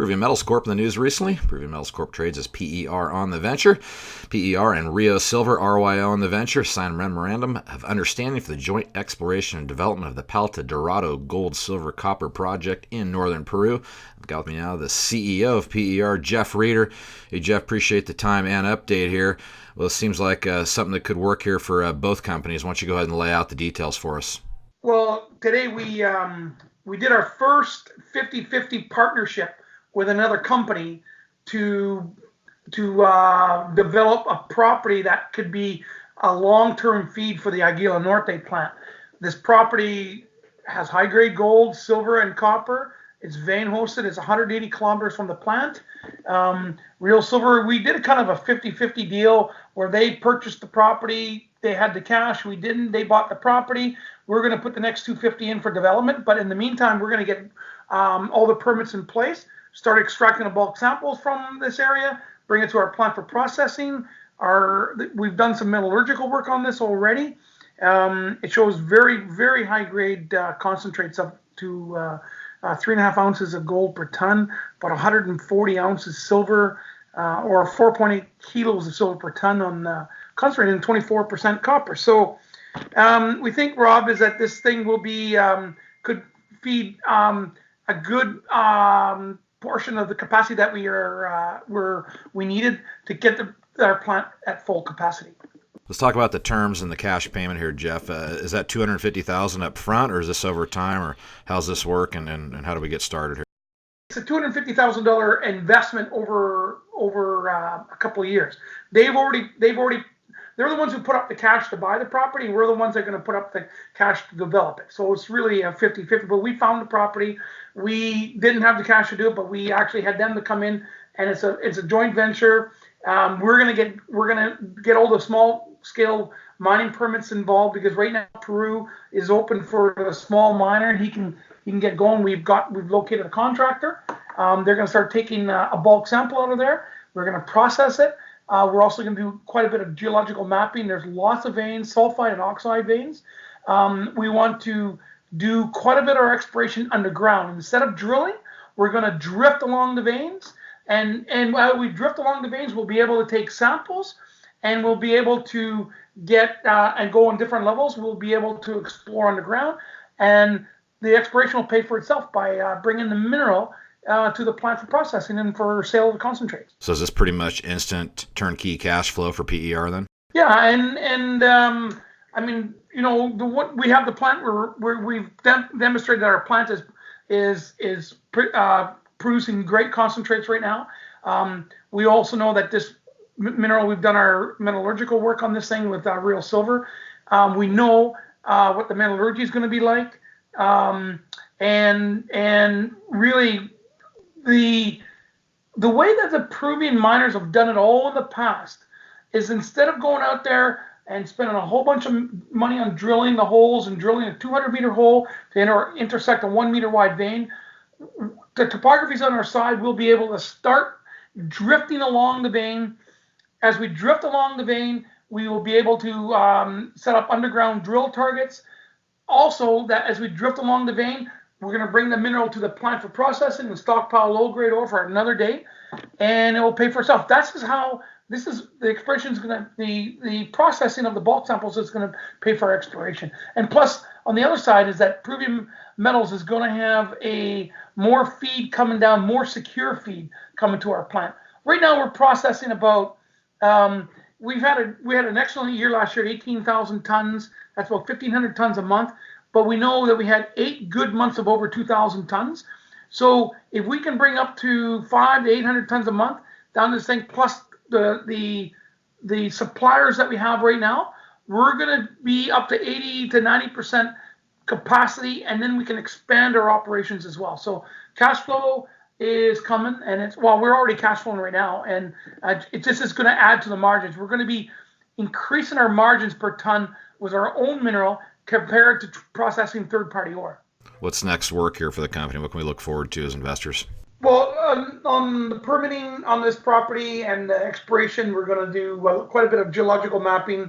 Peruvian Metals Corp in the news recently. Peruvian Metals Corp trades as PER on the venture. PER and Rio Silver, RYO on the venture, signed a memorandum of understanding for the joint exploration and development of the Palta Dorada Gold-Silver-Copper Project in Northern Peru. I've got with me now the CEO of PER, Jeff Reeder. Hey, Jeff, appreciate the time and update here. Well, it seems like something that could work here for both companies. Why don't you go ahead and lay out the details for us? Well, today we did our first 50-50 partnership with another company to develop a property that could be a long-term feed for the Aguila Norte plant. This property has high-grade gold, silver, and copper. It's vein hosted. It's 180 kilometers from the plant. Rio Silver, we did a kind of a 50-50 deal where they purchased the property. They had the cash. We didn't. They bought the property. We're going to put the next 250 in for development. But in the meantime, we're going to get all the permits in place, start extracting the bulk samples from this area, bring it to our plant for processing. We've done some metallurgical work on this already. It shows very, very high grade concentrates up to 3.5 ounces of gold per ton, about 140 ounces silver, or 4.8 kilos of silver per ton on concentrated in 24% copper. So we think, Rob, is that this thing will be could feed a good portion of the capacity that we needed to get our plant at full capacity. Let's talk about the terms and the cash payment here, Jeff. Is that $250,000 up front, or is this over time, or how's this work, and how do we get started here? It's a $250,000 investment over a couple of years. They're the ones who put up the cash to buy the property. We're the ones that are going to put up the cash to develop it. So it's really a 50-50. But we found the property. We didn't have the cash to do it, but we actually had them to come in, and it's a joint venture. We're gonna get all the small scale mining permits involved, because right now Peru is open for a small miner, and he can get going. We've located a contractor. They're going to start taking a bulk sample out of there. We're going to process it. We're also going to do quite a bit of geological mapping. There's lots of veins, sulfide and oxide veins. We want to do quite a bit of our exploration underground. Instead of drilling, we're going to drift along the veins. And while we drift along the veins, we'll be able to take samples, and we'll be able to get and go on different levels. We'll be able to explore underground, and the exploration will pay for itself by bringing the mineral to the plant for processing and for sale of the concentrates. So is this pretty much instant turnkey cash flow for PER then? Yeah, and I mean, you know, we have the plant where we've demonstrated that our plant is producing great concentrates right now. We also know that this mineral, we've done our metallurgical work on this thing with Rio Silver. We know what the metallurgy is going to be like, and really the way that the Peruvian miners have done it all in the past is, instead of going out there and spending a whole bunch of money on drilling the holes and drilling a 200-meter hole to intersect a 1-meter wide vein, the topography is on our side. We'll be able to start drifting along the vein. As we drift along the vein, we will be able to set up underground drill targets. Also, that as we drift along the vein, we're going to bring the mineral to the plant for processing and stockpile low-grade ore for another day, and it will pay for itself. The exploration is going to, the processing of the bulk samples is going to pay for our exploration. And plus, on the other side is that Peruvian Metals is going to have more feed coming down, more secure feed coming to our plant. Right now, we're processing about, we had an excellent year last year, 18,000 tons. That's about 1,500 tons a month. But we know that we had 8 good months of over 2,000 tons. So if we can bring up to 500 to 800 tons a month down this thing, plus the suppliers that we have right now, we're going to be up to 80 to 90% capacity, and then we can expand our operations as well. So cash flow is coming, and we're already cash flowing right now, and it just is going to add to the margins. We're going to be increasing our margins per ton with our own mineral compared to processing third-party ore. What's next work here for the company? What can we look forward to as investors? Well, on the permitting on this property and the exploration, we're going to do quite a bit of geological mapping.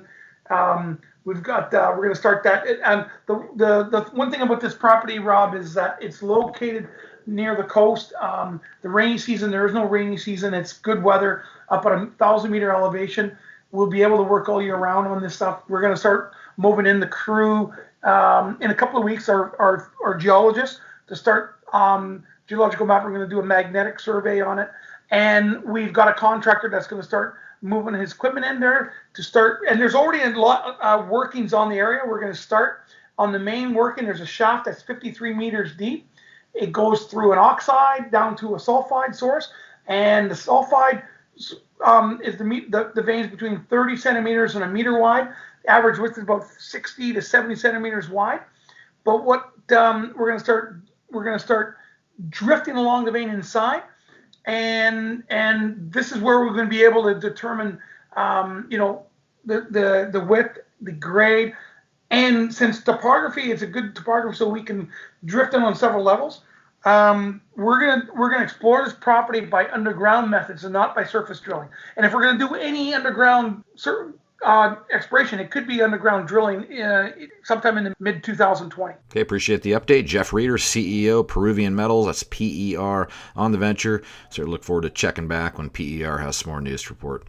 We're going to start that. And the one thing about this property, Rob, is that it's located near the coast. The rainy season, there is no rainy season. It's good weather up at 1,000-meter elevation. We'll be able to work all year round on this stuff. We're going to start moving in the crew in a couple of weeks. Our geologists to start geological map. We're going to do a magnetic survey on it, and we've got a contractor that's going to start moving his equipment in there to start. And there's already a lot of workings on the area. We're going to start on the main working. There's a shaft that's 53 meters deep. It goes through an oxide down to a sulfide source, and the sulfide is the veins between 30 centimeters and a meter wide. The average width is about 60 to 70 centimeters wide. But what we're going to start drifting along the vein inside, and this is where we're going to be able to determine the width, the grade, and since topography, it's a good topography, so we can drift in on several levels. We're gonna explore this property by underground methods and not by surface drilling. And if we're gonna do any underground exploration, it could be underground drilling sometime in the mid 2020. Okay, appreciate the update. Jeff Reeder, CEO, Peruvian Metals. That's PER on the venture. So look forward to checking back when PER has some more news to report.